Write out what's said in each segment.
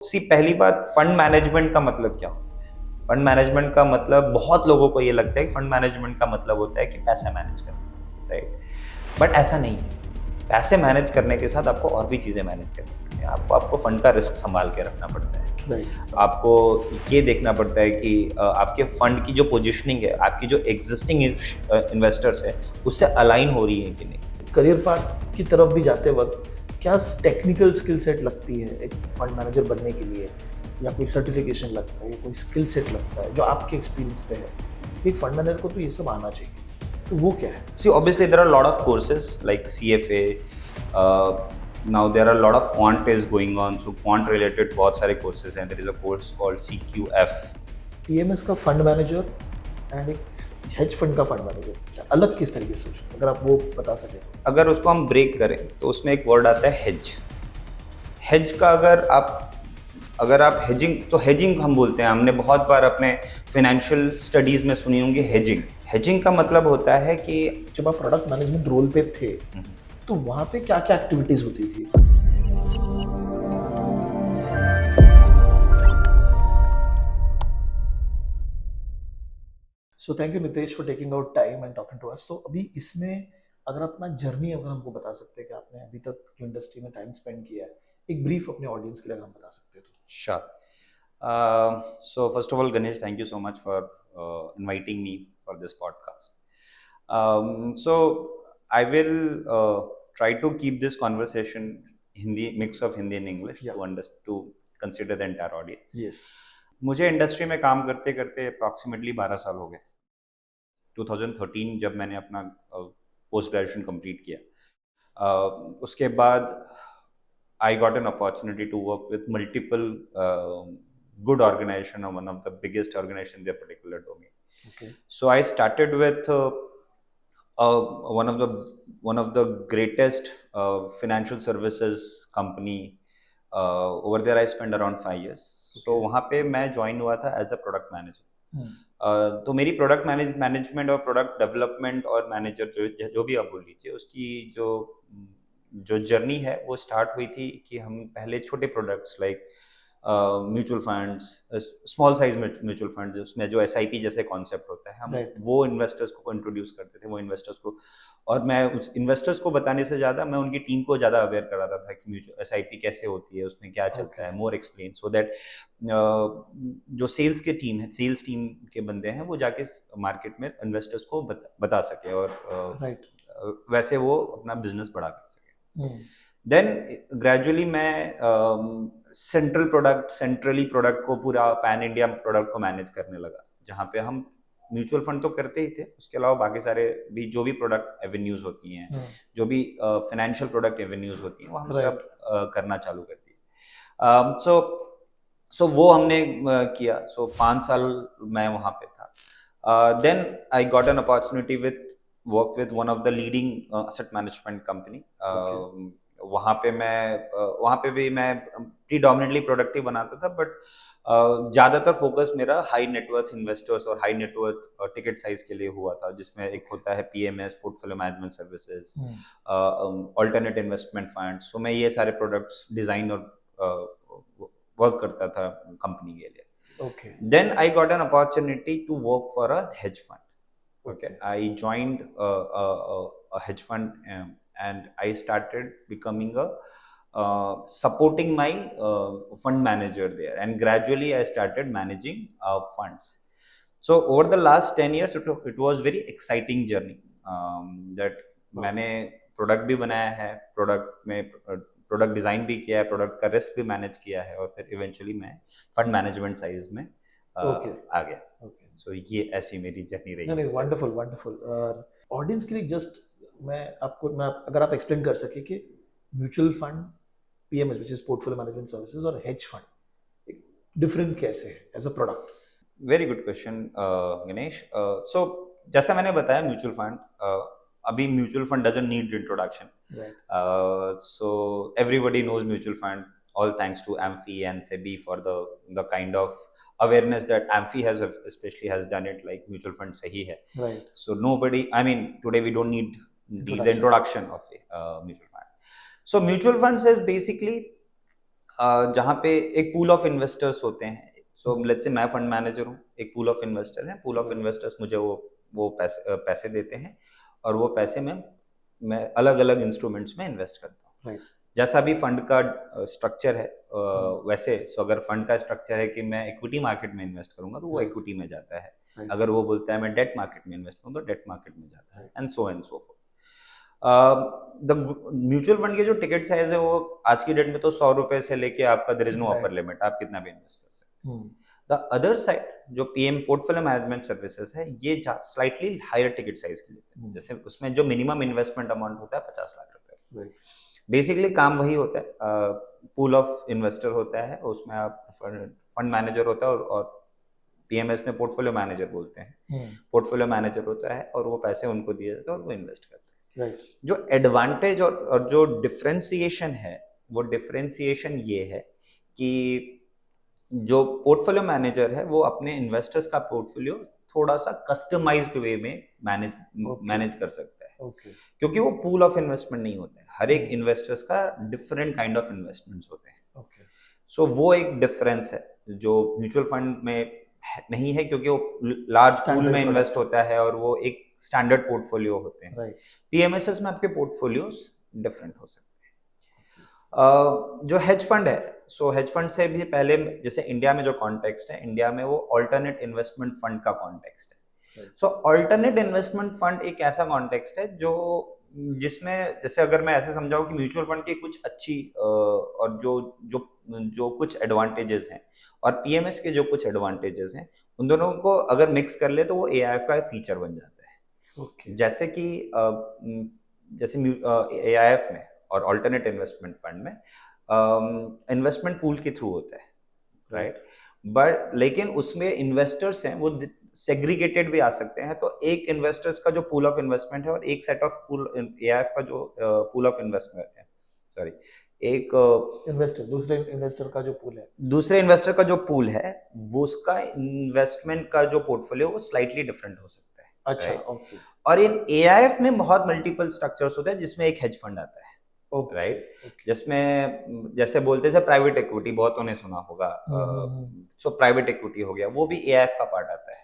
पहली बात, fund management का मतलब क्या होता है? फंड मैनेजमेंट का मतलब, बहुत लोगों को ये लगता है कि फंड मैनेजमेंट का मतलब होता है कि पैसा मैनेज करना, राइट? बट ऐसा नहीं है। पैसे मैनेज करने के साथ आपको और भी चीज़ें मैनेज करनी पड़ती हैं। आपको फंड का रिस्क संभाल के रखना पड़ता है। राइट। आपको ये देखना पड़ता है कि आपके फंड की जो पोजीशनिंग है, आपकी जो एग्जिस्टिंग इन्वेस्टर्स है, उससे अलाइन हो रही है कि नहीं। करियर पाथ की तरफ भी जाते वक्त क्या टेक्निकल स्किल सेट लगती है एक फंड मैनेजर बनने के लिए, या कोई सर्टिफिकेशन लगता है, या कोई स्किल सेट लगता है जो आपके एक्सपीरियंस पे है? एक फंड मैनेजर को तो ये सब आना चाहिए, तो वो क्या है? See, obviously there are a lot of courses like CFA. Now there are a lot of quant is going on, so quant related बहुत सारे courses हैं. There is a course called CQF. TMS का fund manager and एक hedge fund का fund manager अलग किस तरीके से सोचते हैं, अगर आप वो बता सकें? अगर उसको हम ब्रेक करें तो उसमें एक वर्ड आता है हेज। हेज का अगर आप हेजिंग, तो हेजिंग हम बोलते हैं, हमने बहुत बार अपने फाइनेंशियल स्टडीज में सुनी होंगी हेजिंग। हेजिंग का मतलब होता है कि जब आप प्रोडक्ट मैनेजमेंट रोल पे थे तो वहाँ पे क्या क्या एक्टिविटीज होती थी? So thank you Nitesh for taking out time and talking to us. तो अभी इसमें अगर अपना जर्नी अगर हमको बता सकते हैं कि आपने अभी तक जो इंडस्ट्री में टाइम स्पेंड किया है, एक ब्रीफ अपने ऑडियंस के लिए अगर हम बता सकते हैं तो। sure. So first of all, Ganesh, thank you so much for inviting me for this podcast. So I will try to keep this conversation Hindi, mix of Hindi and English, Yeah. to consider the entire audience. Yes. मुझे industry में काम करते करते approximately 12 साल हो गए। 2013 जब मैंने अपना पोस्ट ग्रेजुएशन कंप्लीट किया, उसके बाद I got an opportunity to work with multiple good organization, or one of the biggest organization in their particular domain. Okay. So I started with one of the greatest financial services company. Over there I spent around 5 years. Okay. So वहाँ पे मैं join हुआ था as a product manager. तो मेरी product management और product development और manager जो भी आप बोल लीजिए, उसकी जो जर्नी है वो स्टार्ट हुई थी कि हम पहले छोटे products like mutual funds, small size mutual funds, उसमें जो SIP जैसे कॉन्सेप्ट होता है, हम वो इन्वेस्टर्स को इंट्रोड्यूस करते थे, वो इन्वेस्टर्स को। और मैं उस इन्वेस्टर्स को बताने से ज़्यादा मैं उनकी टीम को ज़्यादा अवेयर कराता था कि म्यूचुअल SIP कैसे होती है, उसमें क्या चलता है, मोर एक्सप्लेन, सो दैट जो सेल्स के टीम है, सेल्स टीम के बंदे हैं, वो जाके मार्केट में इन्वेस्टर्स को बता सके और वैसे वो अपना बिजनेस बढ़ा कर सके। देन ग्रेजुअली मैं सेंट्रली प्रोडक्ट को, पूरा पैन इंडिया प्रोडक्ट को मैनेज करने लगा, जहाँ पे हम म्यूचुअल फंड तो करते ही थे, उसके अलावा बाकी सारे भी जो भी प्रोडक्ट एवेन्यूज होती हैं, जो भी फाइनेंशियल प्रोडक्ट एवेन्यूज होती हैं, वो हम सब करना चालू कर दिए। सो वो हमने किया। सो 5 साल मैं वहाँ पे था। Then I got an opportunity with work with one of the leading asset management company. वहाँ पे भी मैं प्रीडोमिनेटली प्रोडक्ट ही बनाता था, बट ज़्यादातर फोकस मेरा हाई नेटवर्थ इन्वेस्टर्स और हाई नेटवर्थ टिकट साइज के लिए हुआ था, जिसमें एक होता है PMS, portfolio management services, alternate investment funds. तो मैं ये सारे प्रोडक्ट्स डिजाइन और वर्क करता था कंपनी के लिए। Okay. Then I got an opportunity to work for a hedge fund. Okay, I joined a hedge fund, and I started becoming supporting my fund manager there, and gradually I started managing funds. So over the last 10 years, it was very exciting journey that मैंने product भी बनाया है, product में product design भी किया है, product का risk भी मैनेज किया है, और फिर इवेंचुअली मैं फंड मैनेजमेंट साइज में आ गया। सो ये ऐसी मेरी जर्नी रही। नहीं, वंडरफुल वंडरफुल। ऑडियंस के लिए जस्ट मैं अगर आप एक्सप्लेन कर सके कि mutual fund, PMS which is portfolio management services, और हेज फंड डिफरेंट कैसे है as a product? Very good question Ganesh. So जैसा मैंने बताया, म्यूचुअल फंड, अभी mutual fund doesn't need introduction. So everybody knows mutual fund, all thanks to AMFI and SEBI for the kind of awareness that AMFI has done it, like mutual fund sahi hai. Right. So nobody, I mean, today we don't need the introduction of a mutual fund. So mutual funds is basically जहाँ पे एक pool of investors होते हैं। So let's say मैं fund manager हूँ, एक pool of investor है, pool of investors मुझे वो पैसे देते हैं और वो पैसे मैं अलग अलग इंस्ट्रूमेंट्स में इन्वेस्ट करता हूँ। जैसा भी फंड का स्ट्रक्चर है वैसे, सो अगर फंड का स्ट्रक्चर है कि मैं इक्विटी मार्केट में इन्वेस्ट करूंगा तो वो इक्विटी में जाता है, अगर वो बोलता है मैं डेट मार्केट में इन्वेस्ट करूँ तो डेट मार्केट में जाता है, and so fourth. The mutual fund के जो टिकट साइज है वो आज की डेट में तो 100 रुपए से लेके आपका there is no upper limit, आप कितना भी इन्वेस्ट कर सकते हैं। द अदर साइड जो पीएम पोर्टफोलियो मैनेजमेंट सर्विसेज है, ये स्लाइटली हायर टिकट साइज के लेते हैं। जैसे उसमें जो मिनिमम इन्वेस्टमेंट अमाउंट होता है 50 लाख रुपए। बेसिकली काम वही होता है, पूल ऑफ इन्वेस्टर होता है, उसमें आप फंड मैनेजर होता है और पीएमएस में पोर्टफोलियो मैनेजर बोलते हैं। पोर्टफोलियो मैनेजर होता है और वो पैसे उनको दिए जाते हैं और वो इन्वेस्ट करते हैं। जो एडवांटेज और जो डिफरेंशिएशन है, वो डिफरेंशिएशन ये है कि जो पोर्टफोलियो मैनेजर है वो अपने इन्वेस्टर्स का पोर्टफोलियो थोड़ा सा कस्टमाइज्ड वे में मैनेज कर सकता है, क्योंकि वो पूल ऑफ इन्वेस्टमेंट नहीं होता है, हर एक इन्वेस्टर्स का डिफरेंट काइंड ऑफ इन्वेस्टमेंट्स होते हैं। सो वो एक डिफरेंस है जो म्यूचुअल फंड में नहीं है, क्योंकि वो लार्ज पूल में इन्वेस्ट होता है और वो एक स्टैंडर्ड पोर्टफोलियो होते हैं। पीएमएसएस में आपके पोर्टफोलियोज डिफरेंट हो सकते हैं। जो हेज फंड है, सो हेज फंड से भी पहले, जैसे इंडिया में जो कॉन्टेक्स्ट है, इंडिया में वो ऑल्टरनेट इन्वेस्टमेंट फंड का कॉन्टेक्स्ट है। सो ऑल्टरनेट इन्वेस्टमेंट फंड एक ऐसा कॉन्टेक्स्ट है जो जिसमें, जैसे अगर मैं ऐसे समझाऊं कि म्यूचुअल फंड की कुछ अच्छी और जो कुछ एडवांटेजेस हैं और पीएमएस के जो कुछ एडवांटेजेस हैं, उन दोनों को अगर मिक्स कर ले तो वो एआईएफ का फीचर बन जाता है। जैसे कि एआईएफ में और ऑल्टरनेट इन्वेस्टमेंट फंड में इन्वेस्टमेंट पूल के थ्रू होता है, राइट, बट लेकिन उसमें इन्वेस्टर्स हैं वो सेग्रीगेटेड भी आ सकते हैं। तो एक इन्वेस्टर्स का जो पूल ऑफ इन्वेस्टमेंट है और एक सेट ऑफ पूल एआईएफ का जो पूल ऑफ इन्वेस्टमेंट है, सॉरी, एक दूसरे इन्वेस्टर का जो पूल है वो उसका इन्वेस्टमेंट का जो पोर्टफोलियो वो स्लाइटली डिफरेंट हो सकता है। अच्छा, ओके। और इन एआईएफ में बहुत मल्टीपल स्ट्रक्चर्स होते हैं जिसमें एक हेज फंड आता है, राइट, जिसमें जैसे बोलते हैं प्राइवेट इक्विटी, बहुतों ने सुना होगा। सो प्राइवेट इक्विटी हो गया, वो भी एआईएफ का पार्ट आता है।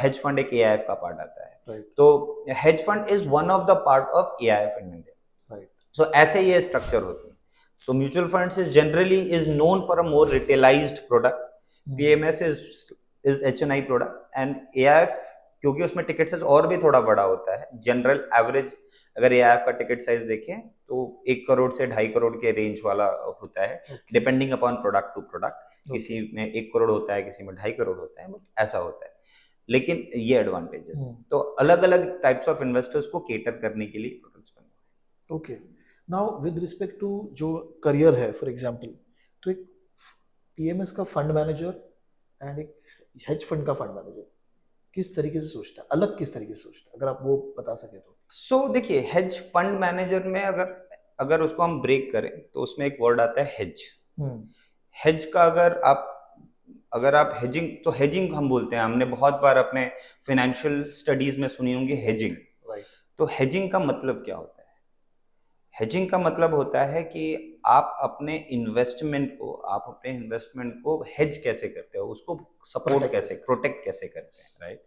हेज फंड एक एआईएफ का पार्ट आता है। तो hedge fund is one of the part of AIF in India. So ऐसे ये स्ट्रक्चर होती है। So mutual funds is generally known for a more retailized product. PMS is HNI product and AIF, क्योंकि उसमें ticket size और भी थोड़ा बड़ा होता है। जनरल एवरेज अगर AIF का टिकट साइज देखें तो 1 करोड़ से 2.5 करोड़ के रेंज वाला होता है, depending upon product to product. किसी में 1 करोड़ होता है, किसी में 2.5 करोड़ होता है, ऐसा होता है। लेकिन ये एडवांटेजेस, तो अलग अलग टाइप्स ऑफ इन्वेस्टर्स को केटर करने के लिए प्रोडक्ट्स बने हुए हैं। Okay, now with respect to जो करियर है, फॉर एग्जांपल, तो एक पीएमएस का फंड मैनेजर एंड एक हेज फंड का फंड मैनेजर किस तरीके से सोचता है, अलग किस तरीके से सोचता है, अगर आप वो बता सके तो। सो देखिए, हेज फंड मैनेजर में अगर उसको हम ब्रेक करें तो उसमें एक वर्ड आता है हेज। हेज का अगर आप हेजिंग, तो हेजिंग हम बोलते हैं, हमने बहुत बार अपने फाइनेंशियल स्टडीज में सुनी होंगी हेजिंग। तो हेजिंग का मतलब क्या होता है? हेजिंग का मतलब होता है कि आप अपने इन्वेस्टमेंट को हेज कैसे करते हो, उसको सपोर्ट कैसे, प्रोटेक्ट कैसे करते हैं, राइट।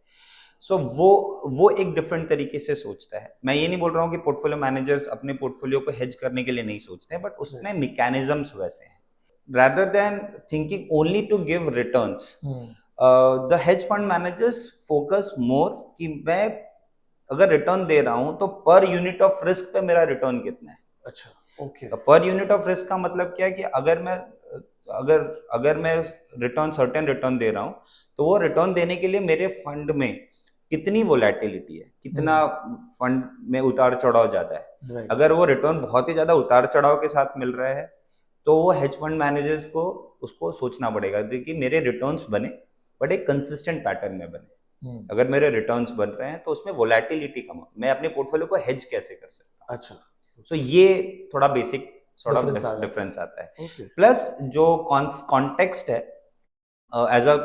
सो वो एक डिफरेंट तरीके से सोचता है। मैं ये नहीं बोल रहा हूँ कि पोर्टफोलियो मैनेजर्स अपने पोर्टफोलियो को हेज करने के लिए नहीं सोचते हैं, बट उसमें मैकेनिज्म्स वैसे हैं। rather than thinking only to give returns, the hedge fund managers focus more कि मैं अगर रिटर्न दे रहा हूं तो पर यूनिट ऑफ रिस्क पे मेरा रिटर्न कितना है। अच्छा, okay. Per unit of risk का मतलब क्या है कि अगर मैं सर्टेन रिटर्न दे रहा हूं तो वो रिटर्न देने के लिए मेरे फंड में कितनी वोलेटिलिटी है, कितना फंड में उतार चढ़ाव ज्यादा है। अगर वो रिटर्न बहुत ही ज्यादा उतार चढ़ाव के साथ मिल रहा है तो वो हेज फंड मैनेजर्स को उसको सोचना पड़ेगा कि मेरे रिटर्न्स बने बट एक कंसिस्टेंट पैटर्न में बने। अगर मेरे रिटर्न्स बन रहे हैं तो उसमें वोलेटिलिटी कम, मैं अपने पोर्टफोलियो को हेज कैसे कर सकता हूं। अच्छा, सो ये थोड़ा बेसिक डिफरेंस आता है। प्लस जो कॉन्टेक्स्ट है एज अ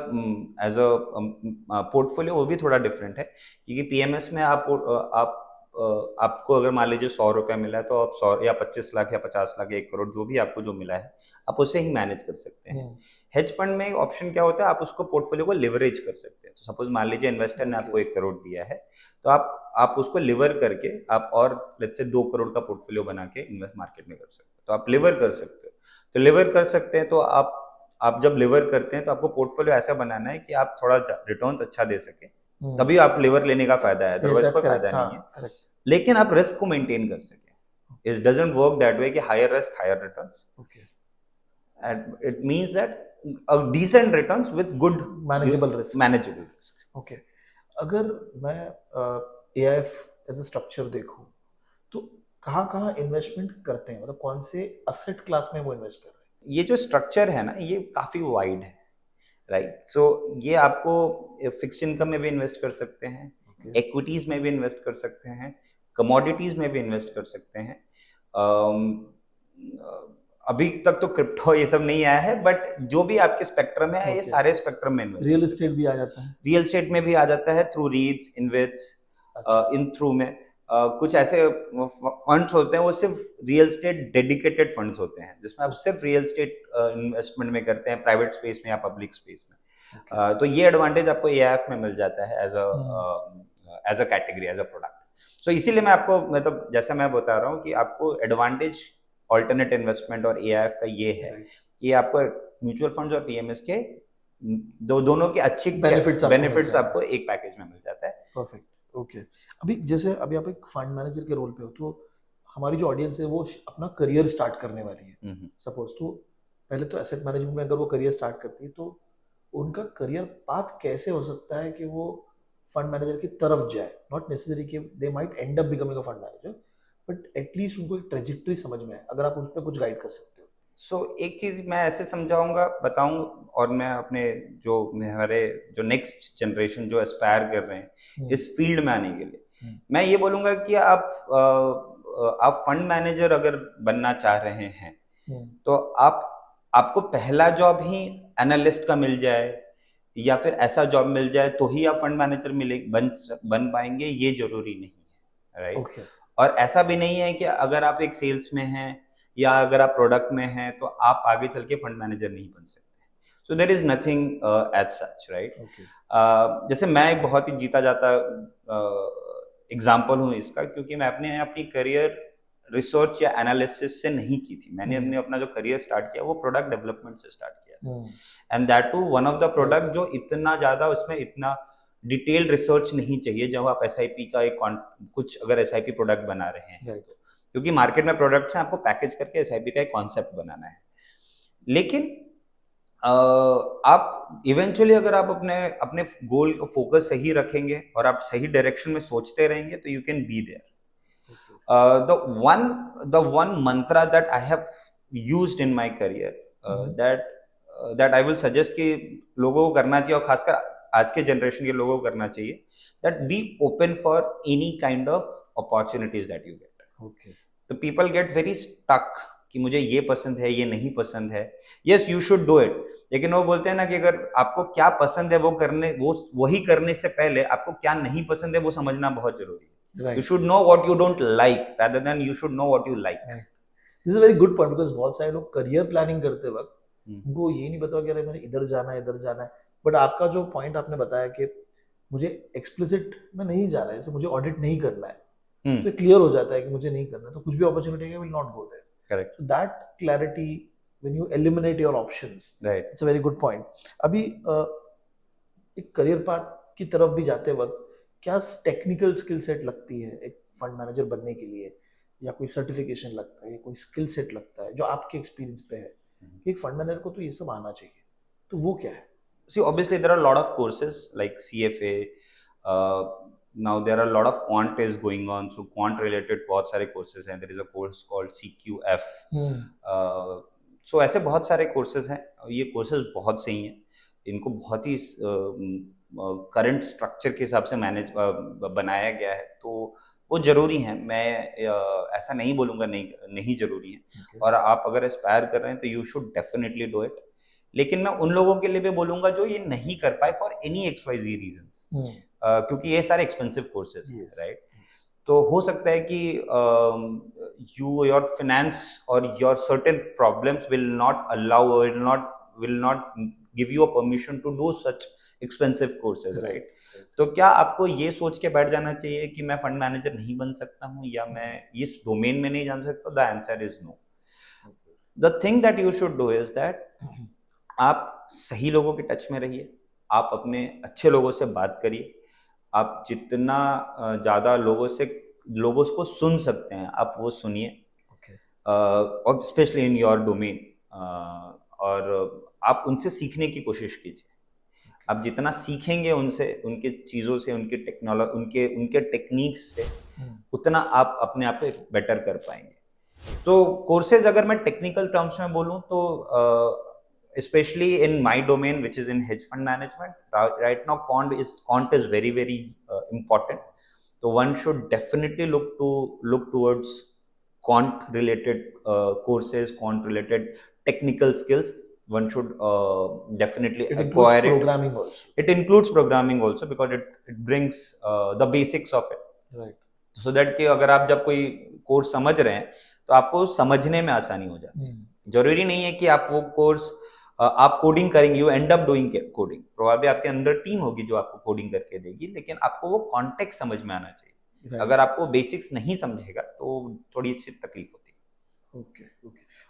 पोर्टफोलियो, वो भी थोड़ा डिफरेंट है, क्योंकि पीएमएस में आपको अगर मान लीजिए 100 रुपया मिला है तो आप 100 या 25 लाख या 50 लाख या 1 करोड़ जो भी आपको जो मिला है, आप उसे ही मैनेज कर सकते हैं। हेज फंड में ऑप्शन क्या होता है, आप उसको पोर्टफोलियो को लिवरेज कर सकते हैं। तो सपोज मान लीजिए इन्वेस्टर ने आपको 1 करोड़ दिया है, तो आप उसको लिवर करके आप और लेट्स से 2 करोड़ का पोर्टफोलियो बना के इन्वेस्ट मार्केट में कर सकते हो। तो आप लिवर कर सकते हो। तो लिवर कर सकते हैं, तो आप जब लिवर करते हैं तो आपको पोर्टफोलियो ऐसा बनाना है कि आप थोड़ा रिटर्न अच्छा दे सके, तभी आप लिवर लेने का फायदा है, अदरवाइज कोई फायदा नहीं है। लेकिन आप रिस्क को मेंटेन कर सके। It doesn't work that way कि higher risk higher returns. Okay. And it means that a decent returns with good manageable risk. Manageable risk. Okay. अगर मैं AIF as a structure देखूं, तो कहाँ इन्वेस्टमेंट करते हैं, मतलब कौन से असेट क्लास में वो इन्वेस्ट कर रहे हैं? ये जो स्ट्रक्चर है ना, ये काफी वाइड है, राइट? सो ये आपको फिक्स्ड इनकम में भी इन्वेस्ट कर सकते हैं, इक्विटीज में भी इन्वेस्ट कर सकते हैं, कमोडिटीज में भी इन्वेस्ट कर सकते हैं। अभी तक तो क्रिप्टो ये सब नहीं आया है, बट जो भी आपके स्पेक्ट्रम है, ये सारे स्पेक्ट्रम में इन्वेस्ट। रियल एस्टेट भी आ जाता है? रियल एस्टेट में भी आ जाता है थ्रू रीट्स, इनविट्स, इन थ्रू में कुछ ऐसे फंड्स होते हैं, वो सिर्फ रियल एस्टेट डेडिकेटेड फंड्स होते हैं, जिसमें आप सिर्फ रियल एस्टेट इन्वेस्टमेंट में करते हैं, प्राइवेट स्पेस में या पब्लिक स्पेस में। तो ये एडवांटेज आपको AIF में मिल जाता है as a category, as a product. So इसीलिए मैं आपको, मतलब जैसा मैं बता रहा हूँ कि आपको एडवांटेज ऑल्टरनेट इन्वेस्टमेंट और AIF का ये है कि आपको म्यूचुअल फंड्स और PMS के दोनों के अच्छे बेनिफिट्स आपको एक पैकेज में मिल जाता है। Perfect, okay. अभी आप एक फंड मैनेजर के रोल पे हो, तो हमारी जो ऑडियंस है वो अपना करियर स्टार्ट करने वाली है सपोज, तो पहले तो एसेट मैनेजमेंट में अगर वो करियर स्टार्ट करती है, तो उनका करियर पाथ कैसे हो सकता है कि वो फंड मैनेजर की तरफ जाए? नॉट नेसेसरी कि they might and up becoming a fund manager, but at least उनको एक ट्रेजेक्टरी समझ में है, अगर आप उस पर कुछ गाइड कर सकते हो। सो एक चीज मैं ऐसे समझाऊंगा, बताऊं, और मैं अपने हमारे जो नेक्स्ट जनरेशन जो एस्पायर कर रहे हैं इस फील्ड में आने के लिए, मैं ये बोलूंगा कि आप फंड मैनेजर अगर बनना चाह रहे हैं, तो आपको पहला जॉब ही एनालिस्ट का मिल जाए या फिर ऐसा जॉब मिल जाए तो ही आप फंड मैनेजर बन पाएंगे, ये जरूरी नहीं है, राइट? okay. और ऐसा भी नहीं है कि अगर आप एक सेल्स में हैं या अगर आप प्रोडक्ट में हैं तो आप आगे चल के फंड मैनेजर नहीं बन सकते। So there is nothing as such, right? जैसे मैं एक बहुत ही जीता जाता एग्जाम्पल हूँ इसका, क्योंकि मैं अपनी करियर रिसर्च या एनालिसिस से नहीं की थी। मैंने अपना जो करियर स्टार्ट किया वो प्रोडक्ट डेवलपमेंट से स्टार्ट किया, and that too one of the product जो इतना ज्यादा, उसमें इतना डिटेल्ड रिसर्च नहीं चाहिए जब आप SIP का कुछ अगर SIP प्रोडक्ट बना रहे हैं, क्योंकि मार्केट में प्रोडक्ट्स हैं, आपको पैकेज करके SIP का एक कॉन्सेप्ट बनाना है। लेकिन आप इवेंचुअली अगर आप अपने गोल को फोकस सही रखेंगे और आप सही डायरेक्शन में सोचते रहेंगे तो you can be there. the one mantra that I have used in my career that I will suggest कि लोगों को करना चाहिए, और खासकर आज के जनरेशन के लोगों को करना चाहिए, that be open for any kind of opportunities that you get. Okay. So people get very stuck कि मुझे ये पसंद है, ये नहीं पसंद है। Yes, you should do it, लेकिन वो बोलते हैं ना कि अगर आपको क्या पसंद है वही करने से पहले आपको क्या नहीं पसंद है वो समझना बहुत जरूरी है। Right. You should know what you don't like rather than you should know what you like. Right. This is a very good point because बहुत सारे लोग करियर प्लानिंग करते वक्त उनको ये नहीं पता कि अरे मैंने इधर जाना है, बट आपका जो पॉइंट आपने बताया कि मुझे एक्सप्लिसिट में नहीं जाना है, जैसे मुझे ऑडिट नहीं करना है, तो क्लियर हो जाता है कि मुझे नहीं करना, तो कुछ भी अपॉर्चुनिटी है will not go there. Correct. So that clarity when you eliminate your options, right, it's a very good point. अभी एक करियर पाथ की तरफ भी जाते वक्त क्या टेक्निकल स्किल सेट लगती है एक फंड मैनेजर बनने के लिए, या कोई सर्टिफिकेशन लगता है या कोई स्किल सेट लगता है जो आपके एक्सपीरियंस पे है कि एक फंड मैनेजर को तो ये सब आना चाहिए, तो वो क्या है? See, obviously there are a lot of courses like CFA, now there are a lot of quant is going on, so quant related बहुत सारे courses हैं, there is a course called CQF, so ऐसे बहुत सारे courses हैं, ये courses बहुत सही हैं, इनको बहुत ही करंट स्ट्रक्चर के हिसाब से बनाया गया है, तो वो जरूरी है। मैं ऐसा नहीं बोलूँगा नहीं जरूरी है, okay. और आप अगर एस्पायर कर रहे हैं तो you should definitely do it, लेकिन मैं उन लोगों के लिए भी बोलूँगा जो ये नहीं कर पाए फॉर एनी XYZ रीजंस, क्योंकि ये सारे एक्सपेंसिव कोर्सेज हैं, राइट? तो हो सकता है कि योर फाइनेंस और your certain problems will not allow और will not give you a permission to do such expensive courses, right? तो क्या आपको ये सोच के बैठ जाना चाहिए कि मैं फंड मैनेजर नहीं बन सकता हूँ या मैं इस डोमेन में नहीं जान सकता? The answer is no. The thing that you should do is that आप सही लोगों के टच में रहिए, आप अपने अच्छे लोगों से बात करिए, आप जितना ज़्यादा लोगों को सुन सकते हैं आप वो सुनिए, और स्पेशली इन योर डोमेन, और आप उनसे सीखने की कोशिश कीजिए. आप जितना सीखेंगे उनसे, उनके चीज़ों से, उनके टेक्नोलॉजी, उनके टेक्निक्स से, उतना आप अपने आप को बेटर कर पाएंगे. तो कोर्सेज अगर मैं टेक्निकल टर्म्स में बोलूँ तो especially in my domain, which is in hedge fund management, right now quant is very important. So one should definitely look towards quant related courses, quant related technical skills. One should definitely acquire it. Programming also. It includes programming also because it brings the basics of it. Right. So that कि अगर आप जब कोई course समझ रहे हैं तो आपको समझने में आसानी हो जाती है. जरूरी नहीं है कि आप वो कोर्स आप कोडिंग करेंगे, you and up doing coding. Probably आपके अंदर टीम होगी जो आपको कोडिंग करके देगी, लेकिन आपको वो कॉन्टेक्स्ट समझ में आना चाहिए. right. अगर आपको बेसिक्स नहीं समझेगा तो थोड़ी अच्छी तकलीफ होती है. ओके.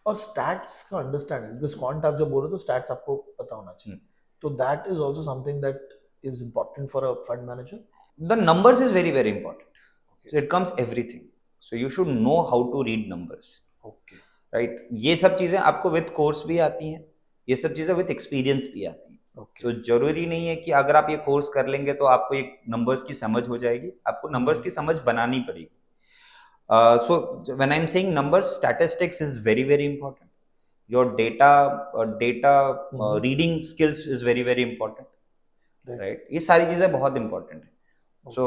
और स्टैट्स का अंडरस्टैंडिंग, बिकॉज़ क्वांट आप जब बोल रहे हो तो स्टैट्स आपको पता होना चाहिए. तो that is also something that is important for a fund manager. The numbers is very important. So it comes everything. So you should know how to read numbers. Okay. Right? ये सब चीजें आपको with course भी आती हैं, ये सब चीजें विद एक्सपीरियंस भी आती हैं. Okay. तो जरूरी नहीं है कि अगर आप ये कोर्स कर लेंगे तो आपको एक नंबर्स की समझ हो जाएगी. आपको नंबर्स की समझ बनानी पड़ेगी. So when I'm saying numbers, statistics is very important. Your data reading skills is very important. Right? ये सारी चीजें बहुत important है. सो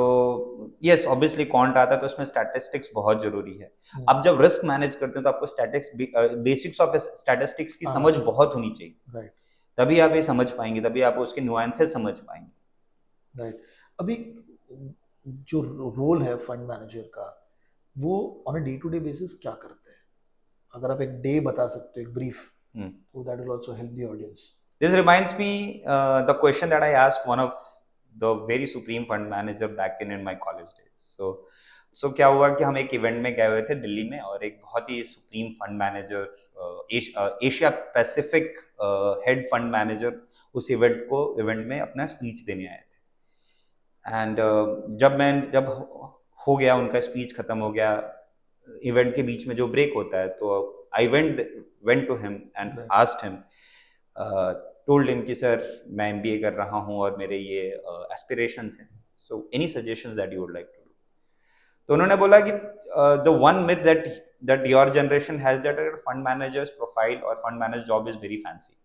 यस, ऑब्वियसली क्वांट आता है तो उसमें स्टैटिस्टिक्स बहुत जरूरी है. आप जब रिस्क मैनेज करते हैं तो आपको बेसिक्स ऑफ स्टैटिस्टिक्स की समझ बहुत होनी चाहिए. राइट. तभी आप ये समझ पाएंगे, तभी आप उसके नुआंसेस समझ पाएंगे. राइट. अभी जो रोल है फंड मैनेजर का, वो on a day to day basis क्या करते हैं? अगर आप एक डे बता सकते हो, एक ब्रीफ, तो that will also help the audience. This reminds me the question that I asked one of the very supreme fund manager back in my college days. So क्या हुआ कि हम एक इवेंट में गए हुए थे दिल्ली में, और एक बहुत ही supreme fund manager, Asia Pacific head fund manager उस इवेंट में अपना स्पीच देने आए थे. एंड जब हो गया, उनका स्पीच खत्म हो गया, इवेंट के बीच में जो ब्रेक होता है, तो I went to him and asked him, told him कि सर मैं MBA कर रहा हूँ और मेरे ये एस्पिरेशंस हैं, so any suggestions that you would like to do. तो उन्होंने बोला कि the one myth that your generation has, that fund manager's profile or fund manager job is very fancy.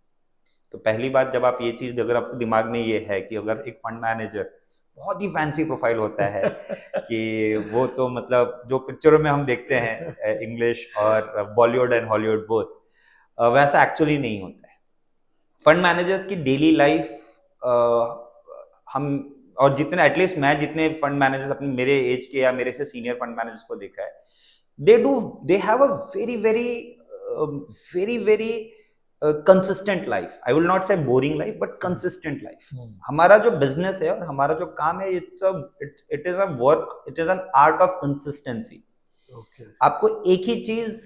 तो पहली बात, जब आप ये चीज, अगर आपके दिमाग में ये है कि अगर एक फंड मैनेजर बहुत ही फैंसी प्रोफाइल होता है कि वो तो मतलब जो पिक्चरों में हम देखते हैं इंग्लिश और बॉलीवुड एंड हॉलीवुड बोथ, वैसा एक्चुअली नहीं होता है. फंड मैनेजर्स की डेली लाइफ, हम और जितने, एटलीस्ट मैं जितने फंड मैनेजर्स अपने मेरे एज के या मेरे से सीनियर फंड मैनेजर्स को देखा है, they have a very consistent life. I will not say boring life, but consistent life. हमारा जो बिजनेस है और हमारा जो काम है, it is a work, it is an art of consistency. आपको एक ही चीज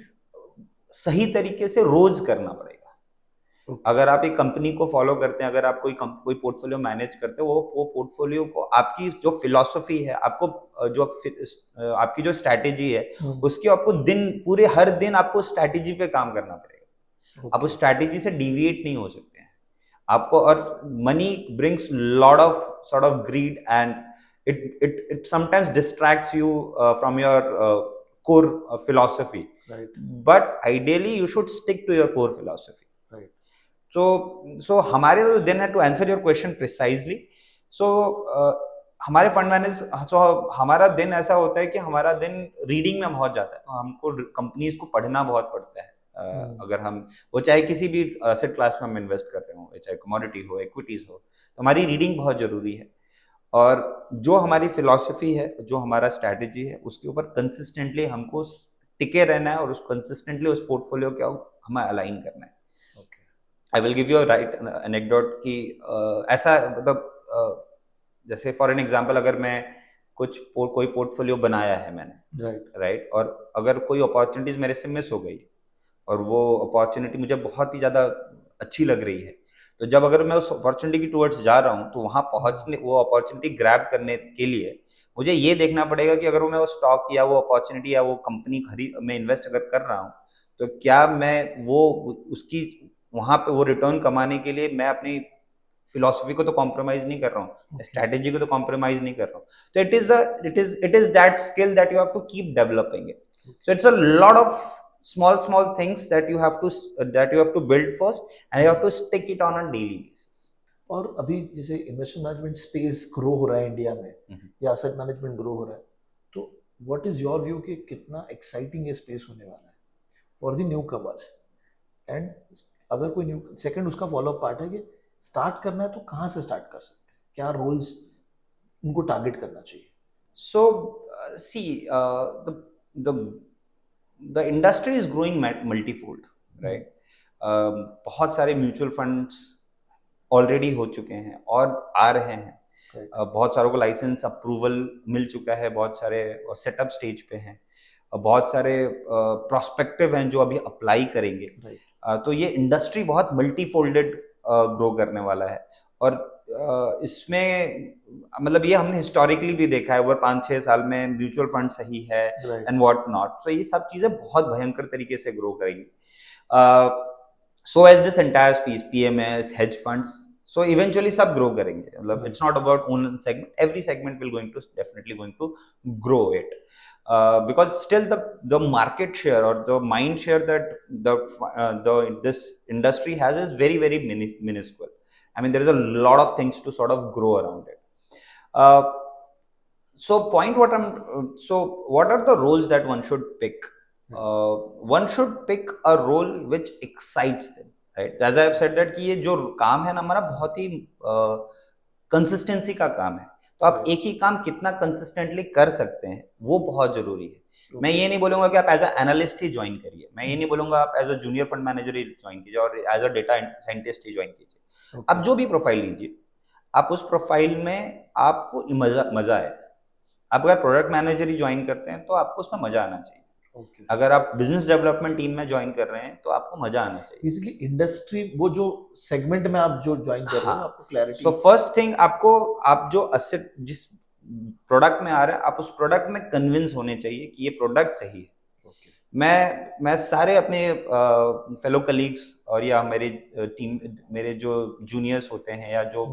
सही तरीके से रोज करना पड़ेगा. अगर आप एक कंपनी को फॉलो करते हैं, अगर आप कोई पोर्टफोलियो मैनेज करते हैं, वो पोर्टफोलियो को, आपकी जो फिलॉसफी है, आपको जो आपकी जो स्ट्रैटेजी है, उसकी आपको हर दिन आपको स्ट्रैटेजी पे काम करना पड़ेगा. आप उस स्ट्रैटेजी से डिविएट नहीं हो सकते हैं आपको. और money brings lot of sort of grid and it sometimes distracts you from your core philosophy. Right. But ideally you should stick to your core philosophy. Right. So हमारे then to answer your question precisely, so हमारे fund manage, so हमारा दिन ऐसा होता है कि हमारा दिन रीडिंग में बहुत जाता है. तो हमको कंपनीज को पढ़ना बहुत पड़ता है. अगर हम वो चाहे किसी भी एसेट क्लास में हम इन्वेस्ट कर रहे हो, चाहे कमोडिटी हो, इक्विटीज हो, तो हमारी रीडिंग बहुत जरूरी है. और जो हमारी फिलॉसफी है, जो हमारा स्ट्रैटेजी है, उसके ऊपर कंसिस्टेंटली हमको टिके रहना है और उस कंसिस्टेंटली उस पोर्टफोलियो को हमें अलाइन करना है। I will give you right anecdote कि ऐसा मतलब जैसे फॉर एन एग्जांपल अगर मैं कोई पोर्टफोलियो बनाया है मैंने, राइट, और अगर कोई अपॉर्चुनिटीज मेरे से मिस हो गई और वो अपॉर्चुनिटी मुझे बहुत ही ज़्यादा अच्छी लग रही है, तो जब अगर मैं उस अपॉर्चुनिटी की टूवर्ड्स जा रहा हूँ तो वहाँ पहुँचने, वो अपॉर्चुनिटी ग्रैब करने के लिए मुझे ये देखना पड़ेगा कि अगर मैं वो स्टॉक या वो अपॉर्चुनिटी या वो कंपनी मैं इन्वेस्ट अगर कर रहा हूँ, तो क्या मैं वो उसकी वहाँ पे वो रिटर्न कमाने के लिए मैं अपनी फिलॉसफी को तो कॉम्प्रोमाइज नहीं कर रहा हूँ, स्ट्रैटेजी को तो कॉम्प्रोमाइज नहीं कर रहा हूँ। तो it is that skill that you have to keep developing it. So it's a lot of small things that you have to build first and you have to stick it on a daily basis. और अभी जैसे investment management space grow हो रहा है India में या asset management grow हो रहा है, तो व्हाट इज योर व्यू कि कितना एक्साइटिंग ये स्पेस होने वाला है for the new commerce? And अगर कोई न्यू सेकंड उसका फॉलो अप पार्ट है कि स्टार्ट करना है तो कहाँ से स्टार्ट कर सकते हैं, क्या रोल्स उनको टारगेट करना चाहिए? सो सी the industry is growing multifold, right? बहुत सारे म्यूचुअल फंड्स ऑलरेडी हो चुके हैं और आ रहे हैं, बहुत सारों को लाइसेंस अप्रूवल मिल चुका है, बहुत सारे सेटअप स्टेज पे हैं, बहुत सारे प्रोस्पेक्टिव हैं जो अभी अप्लाई करेंगे, तो ये इंडस्ट्री बहुत मल्टीफोल्डेड ग्रो करने वाला है। और इसमें मतलब ये हमने हिस्टोरिकली भी देखा है, ओवर 5-6 साल में म्यूचुअल फंड सही है एंड व्हाट नॉट, सो ये सब चीजें बहुत भयंकर तरीके से ग्रो करेंगी। So as this entire space, PMS, hedge funds, so eventually सब ग्रो करेंगे। मतलब it's not about one segment, every segment will definitely going to grow it, because still the market share or the mind share that this industry has is very very minuscule. I mean, there is a lot of things to sort of grow around it. So what are the roles that one should pick? One should pick a role which excites them, right? As I have said that कि ये जो काम है ना हमारा बहुत ही consistency का काम है, तो आप एक ही काम कितना कंसिस्टेंटली कर सकते हैं वो बहुत जरूरी है। मैं ये नहीं बोलूंगा कि आप एज अ एनालिस्ट ही ज्वाइन करिए, मैं ये नहीं बोलूंगा आप as a junior fund manager ही ज्वाइन कीजिए और एज अ डेटा साइंटिस्ट ही ज्वाइन कीजिए। आप जो भी प्रोफाइल लीजिए, आप उस प्रोफाइल में आपको मजा है। आप अगर प्रोडक्ट मैनेजर ही ज्वाइन करते हैं तो आपको उसमें मजा आना चाहिए। अगर आप बिजनेस डेवलपमेंट टीम में ज्वाइन कर रहे हैं तो आपको मजा आना चाहिए। बेसिकली इंडस्ट्री, वो जो सेगमेंट में आप जो ज्वाइन कर रहे हैं, आपको क्लैरिटी। सो फर्स्ट थिंग, आप जो असेट जिस प्रोडक्ट में आ रहे हैं, आप उस प्रोडक्ट में कन्विंस होने चाहिए कि ये प्रोडक्ट सही है। मैं सारे अपने फेलो कलीग्स और या मेरे टीम, मेरे जो जूनियर्स होते हैं या जो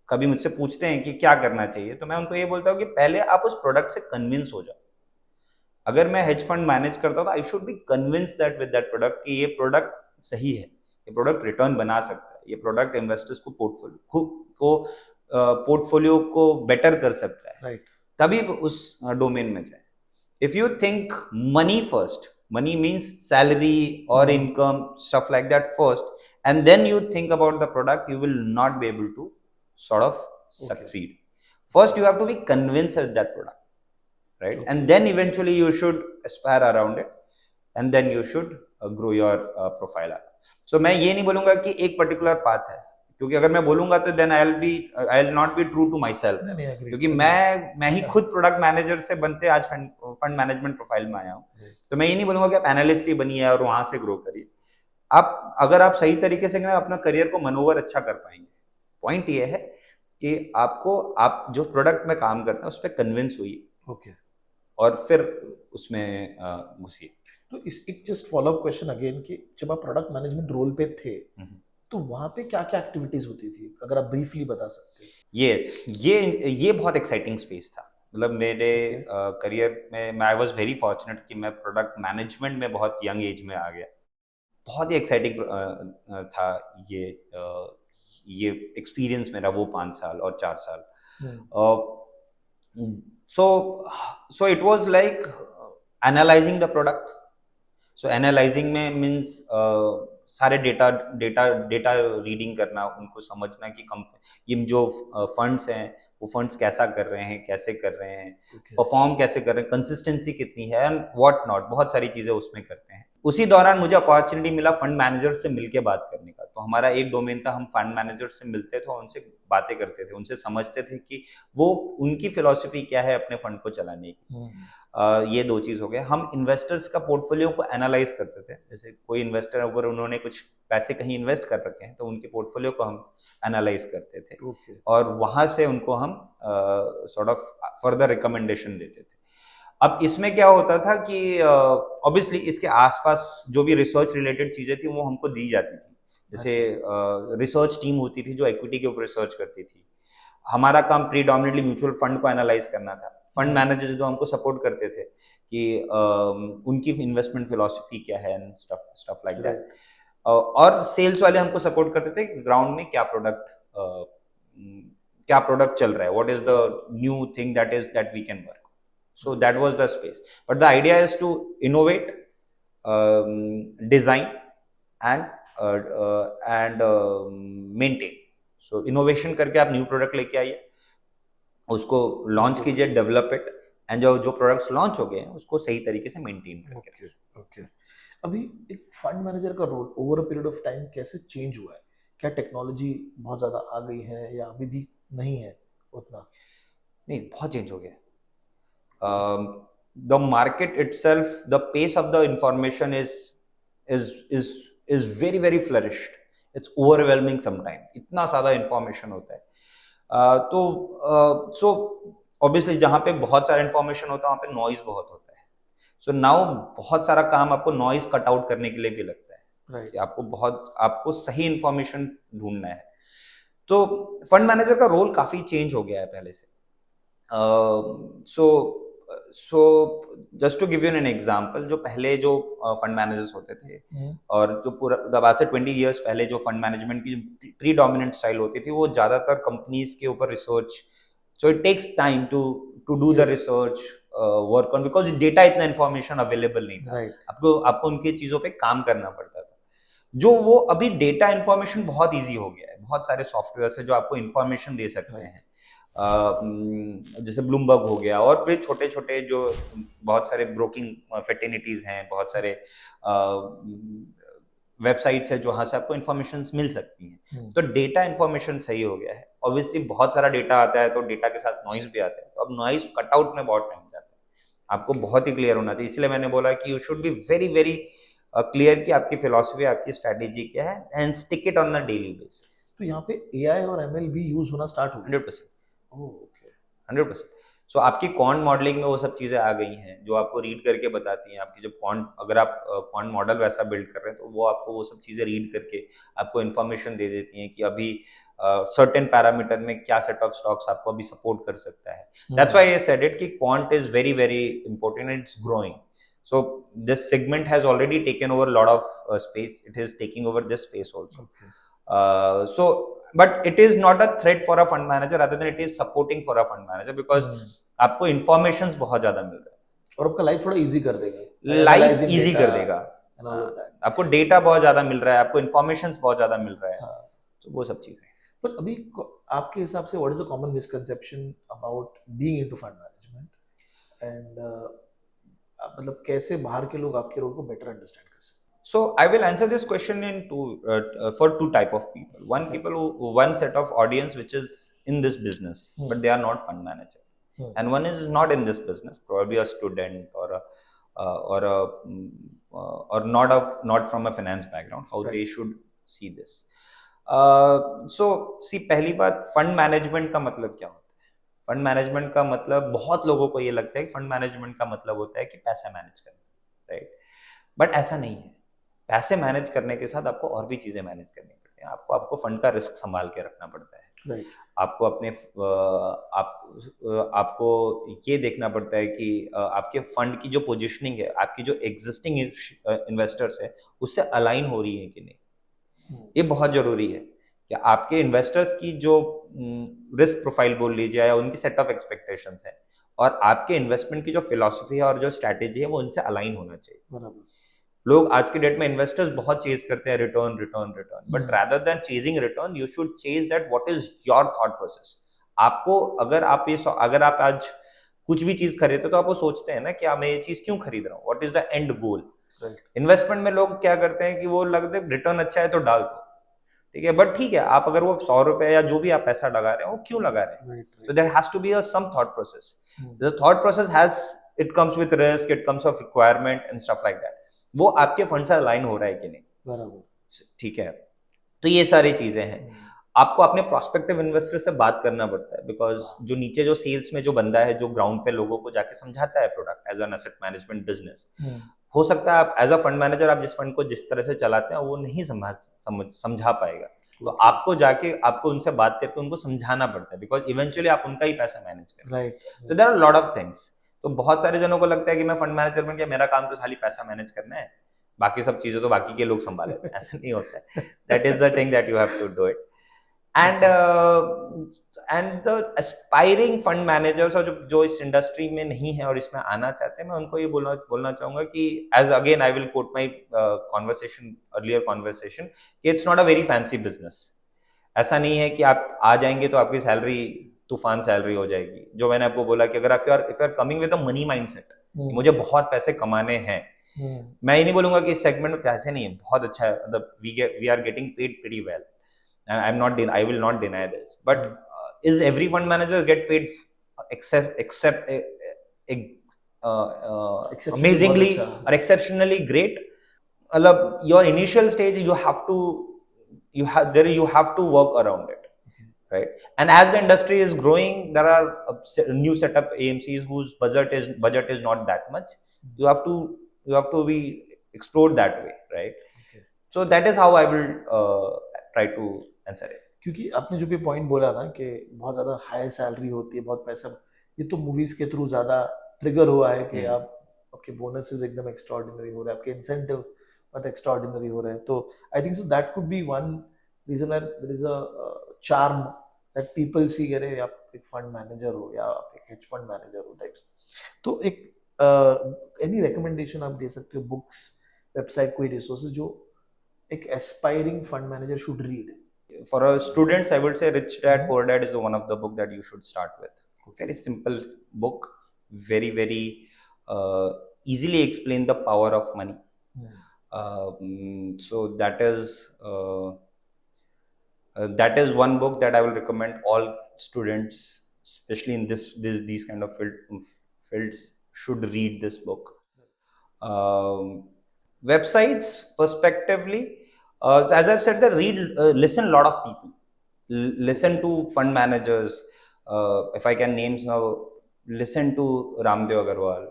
कभी मुझसे पूछते हैं कि क्या करना चाहिए, तो मैं उनको ये बोलता हूँ कि पहले आप उस प्रोडक्ट से कन्विंस हो जाओ। अगर मैं हेज फंड मैनेज करता हूँ तो I should be convince that with that product कि ये प्रोडक्ट सही है, ये प्रोडक्ट रिटर्न बना सकता है, ये प्रोडक्ट इन्वेस्टर्स को पोर्टफोलियो को बेटर कर सकता है, तभी उस डोमेन में जाए। If you think money first, money means salary or income, stuff like that first, and then you think about the product, you will not be able to sort of succeed. First, you have to be convinced with that product, right? And then eventually you should aspire around it, and then you should grow your profile. So मैं ये नहीं बोलूँगा कि एक particular path है, क्योंकि अगर मैं बोलूंगा तो then I will not be true to myself, क्योंकि मैं ही खुद प्रोडक्ट मैनेजर से बनते आज फंड मैनेजमेंट प्रोफाइल में आया हूँ। तो मैं ये नहीं बोलूंगा कि आप एनालिस्ट ही बनिए और वहां से ग्रो करिए। अगर आप सही तरीके से अपना करियर को मनोवर अच्छा कर पाएंगे, पॉइंट ये है कि आप जो प्रोडक्ट में काम करते हैं उस पर कन्विंस हुई और फिर उसमें घुसिए। तो एक just follow up question again कि जब आप प्रोडक्ट मैनेजमेंट रोल पे थे तो वहां पे क्या क्या एक्टिविटीज होती थी, अगर आप ब्रीफली बता सकते हैं? ये बहुत एक्साइटिंग स्पेस था। मतलब मेरे करियर में मैं आई वाज वेरी फॉर्चुनेट कि मैं प्रोडक्ट मैनेजमेंट में बहुत यंग एज में आ गया। बहुत ही एक्साइटिंग था ये एक्सपीरियंस मेरा, वो 5 साल और 4 साल। So it was like analysing the product. So analysing में मीन्स सारे डेटा रीडिंग करना, उनको समझना कि ये जो फंड्स हैं वो फंड्स कैसा कर रहे हैं, कैसे कर रहे हैं, परफॉर्म कैसे कर रहे हैं, कंसिस्टेंसी कितनी है एंड व्हाट नॉट, बहुत सारी चीजें उसमें करते हैं। उसी दौरान मुझे अपॉर्चुनिटी मिला फंड मैनेजर से मिलके बात करने का। तो हमारा एक डोमेन था, हम फंड मैनेजर से मिलते थे, उनसे बातें करते थे, उनसे समझते थे कि वो उनकी फिलॉसफी क्या है अपने फंड को चलाने की। ये दो चीज हो गया। हम इन्वेस्टर्स का पोर्टफोलियो को एनालाइज करते थे। जैसे कोई इन्वेस्टर अगर उन्होंने कुछ पैसे कहीं इन्वेस्ट कर रखे हैं तो उनके पोर्टफोलियो को हम एनालाइज करते थे और वहां से उनको हम सॉर्ट ऑफ फर्दर रिकमेंडेशन देते थे। अब इसमें क्या होता था कि ऑब्वियसली इसके आसपास जो भी रिसर्च रिलेटेड चीजें थी वो हमको दी जाती थी। जैसे रिसर्च टीम होती थी जो इक्विटी के ऊपर रिसर्च करती थी। हमारा काम प्रीडोमिनेटली म्यूचुअल फंड को एनालाइज करना था। फंड मैनेजर्स जो हमको सपोर्ट करते थे कि उनकी इन्वेस्टमेंट फिलॉसफी क्या है एंड स्टफ लाइक दैट। और सेल्स वाले हमको सपोर्ट करते थे ग्राउंड में क्या प्रोडक्ट चल रहा है, what is the new thing that we can work. So that was the space. But the idea is to innovate, design, and maintain. So innovation करके आप न्यू प्रोडक्ट लेके आइए, उसको लॉन्च कीजिए, डेवलप इट, एंड जो products launch हो गए हैं उसको सही तरीके से मेंटेन करके। ओके। अभी एक फंड मैनेजर का roll over a period of time कैसे चेंज हुआ है? क्या टेक्नोलॉजी बहुत ज्यादा आ गई है या अभी भी नहीं है उतना? नहीं, बहुत चेंज हो गया। The market itself, the pace of the information is very very flourished. It's overwhelming sometimes. इतना ज़्यादा information होता है। so obviously जहाँ पे बहुत सारा information होता है वहाँ पे noise बहुत होता है। So now बहुत सारा काम आपको noise cut out करने के लिए भी लगता है। कि आपको सही information ढूंढना है। तो फंड मैनेजर का रोल काफी चेंज हो गया है पहले से। So just to give you an example, जो पहले जो फंड मैनेजर्स होते थे और जो पूरा आज से 20 years पहले जो फंड मैनेजमेंट की प्रीडोमिनेंट स्टाइल होती थी वो ज्यादातर कंपनीज के ऊपर research, so it takes time to do the research work on, because data इतना इन्फॉर्मेशन अवेलेबल नहीं था। आपको उनकी चीजों पे काम करना पड़ता था। जो वो अभी डेटा इन्फॉर्मेशन बहुत ईजी हो गया है, बहुत सारे सॉफ्टवेयर है जो आपको इन्फॉर्मेशन दे सकते हैं। जैसे ब्लूमबर्ग हो गया और फिर छोटे छोटे जो बहुत सारे ब्रोकिंग फेटर्निटीज हैं, बहुत सारे वेबसाइट्स है जहाँ से आपको इन्फॉर्मेशन मिल सकती हैं। तो डेटा इन्फॉर्मेशन सही हो गया है। ऑब्वियसली बहुत सारा डेटा आता है तो डेटा के साथ नॉइज भी आता है, तो अब नॉइज कटआउट में बहुत टाइम जाता है। आपको बहुत ही क्लियर होना चाहिए, इसलिए मैंने बोला कि you should be very very clear कि आपकी फिलॉसफी, आपकी स्ट्रेटेजी क्या है, and stick it on the daily basis. तो यहाँ पे एआई और एमएल भी यूज होना स्टार्ट हो गया 100%। 100%। सो आपकी क्वांट मॉडलिंग में वो सब चीजें आ गई हैं जो आपको रीड करके बताती हैं। आपकी जब अगर आप क्वांट मॉडल वैसा बिल्ड कर रहे हैं तो वो आपको वो सब चीजें रीड करके आपको इन्फॉर्मेशन दे देती हैं कि अभी सर्टेन पैरामीटर में क्या सेट ऑफ स्टॉक्स आपको अभी सपोर्ट कर सकता है। That's why I said it कि quant is very very important, it's growing. So this segment has already taken over a lot of space. It is taking over this space also. So but it is not a threat for a fund manager, rather than it is supporting for a fund manager, because आपको informations बहुत ज्यादा मिल रहा है और आपका life थोड़ा easy कर देगा, लाइफ इजी कर देगा। आपको डेटा बहुत ज्यादा मिल रहा है, आपको informations बहुत ज्यादा मिल रहा है, तो वो सब चीजें। पर अभी आपके हिसाब से what is the common misconception about being into fund management and मतलब कैसे बाहर के लोग आपके रोल को बेटर अंडरस्टैंड कर सकते हैं? So I will answer this question in for two type of people. One set of audience which is in this business, but they are not fund manager, and one is not in this business, probably a student or not from a finance background. How they should see this? So see, पहली बात, fund management का मतलब क्या होता है? Fund management का मतलब, बहुत लोगों को ये लगता है कि फंड मैनेजमेंट का मतलब होता है कि पैसा मैनेज करना, राइट? बट ऐसा नहीं है। पैसे मैनेज करने के साथ आपको और भी चीजें मैनेज करनी पड़ती हैं। आपको फंड का रिस्क संभाल के रखना पड़ता है, right. आपको अपने आपको ये देखना पड़ता है कि आपके फंड की जो पोजीशनिंग है, आपकी जो एग्जिस्टिंग इन्वेस्टर्स है, उससे अलाइन हो रही है कि नहीं। ये बहुत जरूरी है कि आपके इन्वेस्टर्स की जो रिस्क प्रोफाइल बोल लीजिए या उनकी सेट ऑफ एक्सपेक्टेशंस है और आपके इन्वेस्टमेंट की जो फिलॉसफी है और जो स्ट्रैटेजी है वो उनसे अलाइन होना चाहिए। लोग आज के डेट में इन्वेस्टर्स बहुत चेज करते हैं return, but rather than chasing return, you should chase that what is your thought process. आपको अगर आप आज कुछ भी चीज खरीदते हो तो आप वो सोचते हैं ना कि मैं ये चीज क्यों खरीद रहा हूँ, what is the end goal. Investment में लोग क्या करते हैं कि वो लगते रिटर्न अच्छा है तो डाल दो, ठीक है, बट ठीक है, आप अगर वो 100 रुपए या जो भी आप पैसा लगा रहे हो वो क्यों लगा रहे हैं, so there has to be some thought process. The thought process it comes with risk, it comes of requirement and stuff like that. वो आपके फंड से अलाइन हो रहा है कि नहीं, बराबर, ठीक है। तो ये सारी चीजें हैं। आपको अपने प्रोस्पेक्टिव इन्वेस्टर से बात करना पड़ता है, बिकॉज जो नीचे जो सेल्स में जो बंदा है, जो ग्राउंड पे लोगों को जाके समझाता है product as an asset management business, हो सकता है आप एज अ फंड मैनेजर आप जिस फंड को जिस तरह से चलाते हैं वो नहीं समझा पाएगा, तो आपको जाके आपको उनसे बात करके उनको समझाना पड़ता है, बिकॉज इवेंचुअली आप उनका ही पैसा मैनेज कर रहे हैं। तो there are lot of things. तो बहुत सारे जनों को लगता है कि मैं फंड मैनेजर बन गया, मेरा काम तो खाली पैसा मैनेज करना है, बाकी सब चीजें तो बाकी के लोग संभाले। ऐसा नहीं होता है। That is the thing that you have to do it. And the aspiring fund managers और जो इस इंडस्ट्री में नहीं है और इसमें आना चाहते हैं, मैं उनको ये बोलना चाहूंगा कि as again I will quote my earlier conversation कि it's not a very fancy business. ऐसा नहीं है कि आप आ जाएंगे तो आपकी सैलरी तूफान सैलरी हो जाएगी। जो मैंने आपको बोला कि अगर if you are coming with a money mindset, मुझे बहुत पैसे कमाने हैं, मैं ये नहीं बोलूंगा कि इस सेगमेंट में पैसे नहीं है, बहुत अच्छा है, मतलब we are getting paid pretty well, I will not deny this, but is every fund manager get paid except amazingly or exceptionally great? Your initial stage you have to work around it, right? And as the industry is growing, there are new setup AMCs whose budget is not that much. You have to be explored that way, right? So that is how I will try to answer है। क्योंकि आपने जो भी point बोला ना कि बहुत ज्यादा हाई सैलरी होती है, बहुत पैसा, ये तो मूवीज के थ्रू ज्यादा ट्रिगर हुआ है कि आपके बोनसेस एकदम एक्स्ट्राऑर्डिनरी हो रहे हैं, आपके इंसेंटिव बहुत एक्स्ट्राऑर्डिनरी हो रहे हैं। तो I think so that could be one reason that there is a charm that people see, अरे आप एक फंड मैनेजर हो या आप एक हेज फंड मैनेजर हो टाइप्स। तो एक एनी रिकमेंडेशन आप दे सकते हो, बुक्स, वेबसाइट, कोई रिसोर्सेज जो एक aspiring fund manager should read? For students, I would say Rich Dad Poor Dad is one of the book that you should start with. Very simple book, very easily explain the power of money. So that is one book that I will recommend all students, especially in these kind of fields, should read this book. Websites, perspectively. So as I've said, listen a lot of people. Listen to fund managers. If I can name now, listen to Ramdev Agarwal,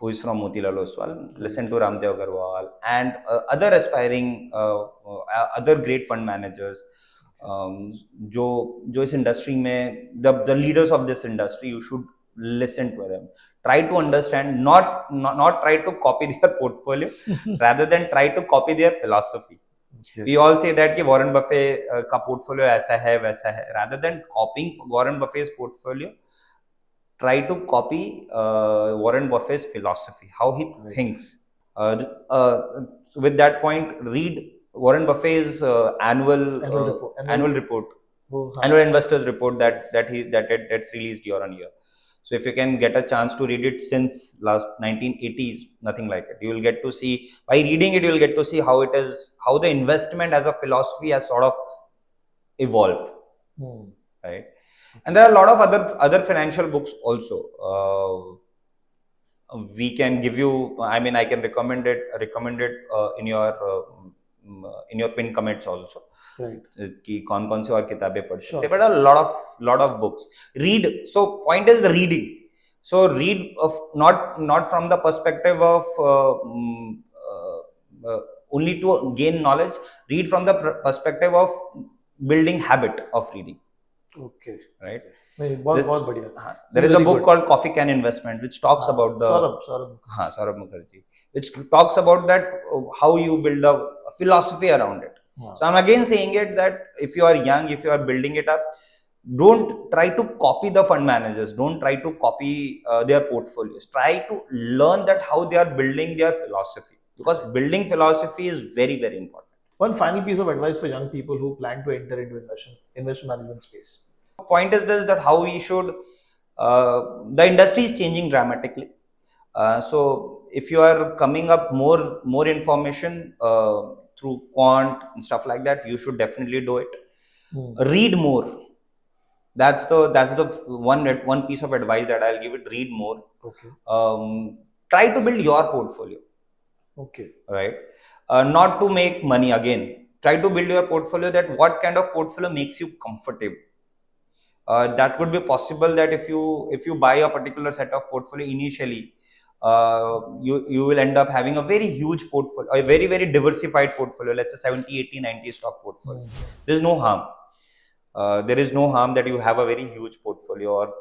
who is from Motilal Oswal. Listen to Ramdev Agarwal and other aspiring, other great fund managers. जो इस industry में the leaders of this industry, you should listen to them. Try to understand, not try to copy their portfolio, rather than try to copy their philosophy. We all say that कि Warren Buffett का portfolio ऐसा है वैसा है, rather than copying Warren Buffett's portfolio, try to copy Warren Buffett's philosophy, how he thinks. So with that point, read Warren Buffett's annual report, annual investors report that's released year on year. So if you can get a chance to read it since last 1980s, nothing like it. You will get to see, by reading it, you will get to see how the investment as a philosophy has sort of evolved, right? And there are a lot of other financial books also. We can give you, I mean, I can recommend it in your pinned comments also. कि कौन से और किताबें पढ़ सकते, but a lot of books. Read. So point is the reading. So read not from the perspective of only to gain knowledge. Read from the perspective of building habit of reading. Okay. Right. बहुत बढ़िया. There is a book called Coffee Can Investment, which talks about the Saurabh Mukherjee, which talks about that how you build a philosophy around it. So I'm again saying it that if you are young, if you are building it up, don't try to copy the fund managers. Don't try to copy their portfolios. Try to learn that how they are building their philosophy, because building philosophy is very important. One final piece of advice for young people who plan to enter into investment management space. point is this, that how we should, the industry is changing dramatically. So if you are coming up more information through quant and stuff like that, you should definitely do it. Read more. That's the one piece of advice that I'll give it. Read more. Okay. Try to build your portfolio. Okay. Right. Not to make money again. Try to build your portfolio, that what kind of portfolio makes you comfortable. That could be possible that if you buy a particular set of portfolio initially, you will end up having a very huge portfolio, a very, very diversified portfolio, let's say 70, 80, 90 stock portfolio. There's no harm. There is no harm that you have a very huge portfolio or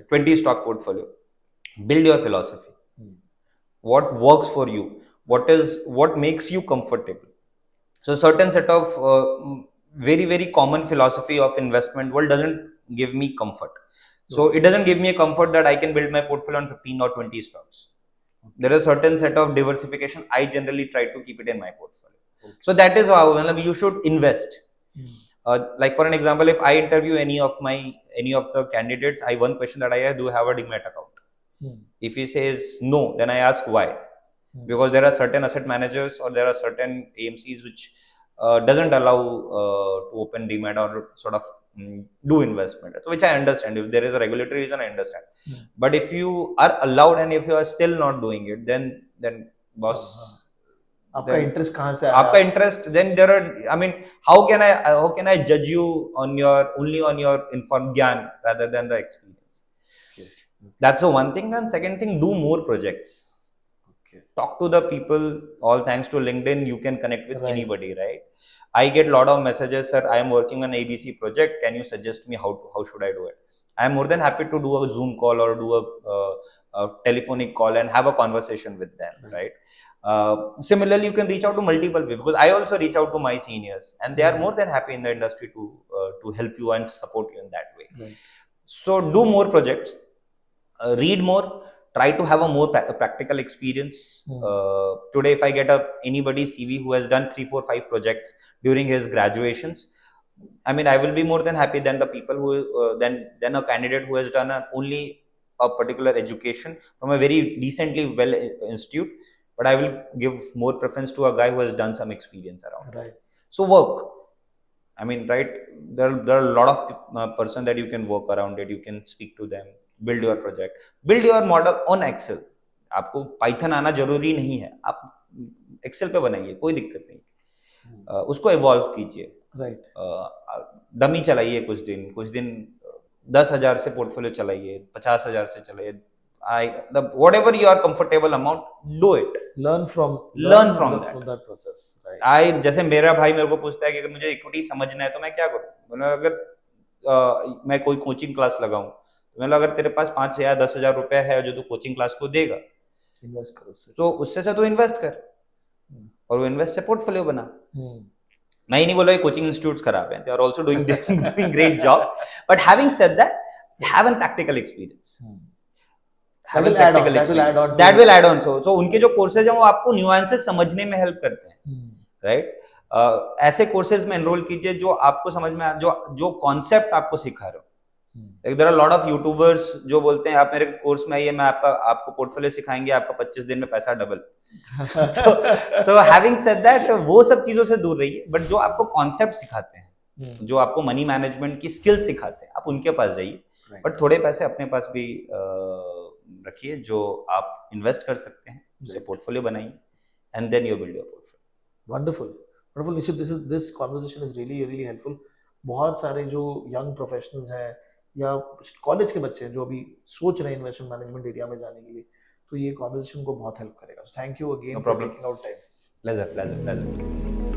20 stock portfolio. Build your philosophy. What works for you? What makes you comfortable? So certain set of very, very common philosophy of investment world doesn't give me comfort. So it doesn't give me a comfort that I can build my portfolio on 15 or 20 stocks. There is a certain set of diversification. I generally try to keep it in my portfolio. So that is how you should invest. Like for an example, if I interview any of the candidates, one question that I have: do you have a Demat account? If he says no, then I ask why. Because there are certain asset managers or there are certain AMCs which doesn't allow to open Demat or sort of do investment, which I understand. If there is a regulatory reason, I understand. But if you are allowed and if you are still not doing it, then boss, आपका interest कहाँ से आया? आपका interest, then there are, how can I judge you only on your informed gyan rather than the experience? That's the one thing. And second thing, do more projects. Talk to the people. All thanks to LinkedIn, you can connect with anybody, right? I get a lot of messages, sir, I am working on ABC project. Can you suggest me how should I do it? I am more than happy to do a Zoom call or do a telephonic call and have a conversation with them, right? Similarly, you can reach out to multiple people, because I also reach out to my seniors and they are more than happy in the industry to help you and support you in that way. So do more projects, read more. Try to have a more practical experience. Today, if I get anybody's CV who has done 3, 4, 5 projects during his graduations, I will be more than happy than the people who than a candidate who has done only a particular education from a very decently well institute. But I will give more preference to a guy who has done some experience around. Right. So work. Right? There are a lot of person that you can work around it. You can speak to them. Build your project, build your model on Excel. आपको Python आना जरूरी नहीं है, आप Excel पे बनाइए, कोई दिक्कत नहीं। उसको evolve कीजिए, डमी चलाइए कुछ दिन 10,000 से पोर्टफोलियो चलाइए, 50,000 से चलाइए, whatever you are comfortable amount, do it. Learn from that process. जैसे मेरा भाई मेरे को पूछता है कि अगर मुझे इक्विटी समझना है तो मैं क्या करूँ? अगर मैं कोई कोचिंग क्लास लगाऊं, तो अगर तेरे पास 5,000 10,000 रुपए है जो तू कोचिंग क्लास को देगा, इन्वेस्ट करो, तो उससे से तो इन्वेस्ट कर और वो इन्वेस्ट से पोर्टफोलियो बना। मैं ही नहीं बोल रहा कोचिंग इंस्टीट्यूट्स खराब हैं, they are also doing great job, but having said that, have an practical experience, that will add on. So उनके जो कोर्सेज हैं वो आपको न्यूएंसेस समझने में हेल्प करते हैं, राइट? ऐसे कोर्सेज में एनरोल कीजिए जो आपको समझ में जो कॉन्सेप्ट आपको सिखा रहे हो। There are a lot of YouTubers जो बोलते हैं आप मेरे कोर्स में आइए, मैं आपको पोर्टफोलियो सिखाएंगे, आपका 25 दिन में पैसा डबल। तो हैविंग सेड दैट, वो सब चीजों से दूर रहिए, बट जो आपको कॉन्सेप्ट सिखाते हैं, जो आपको मनी मैनेजमेंट की स्किल सिखाते हैं, आप उनके पास जाइए। बट थोड़े पैसे अपने पास भी रखिए जो आप इन्वेस्ट कर सकते हैं, उसे पोर्टफोलियो बनाइए, and then you build your portfolio. Wonderful Nishit, this conversation is really helpful. बहुत सारे जो यंग प्रोफेशनल्स हैं या कॉलेज के बच्चे हैं जो अभी सोच रहे हैं इन्वेस्टमेंट मैनेजमेंट एरिया में जाने के लिए, तो ये कॉन्वर्सेशन को बहुत हेल्प करेगा। Thank you again for taking out time. Pleasure.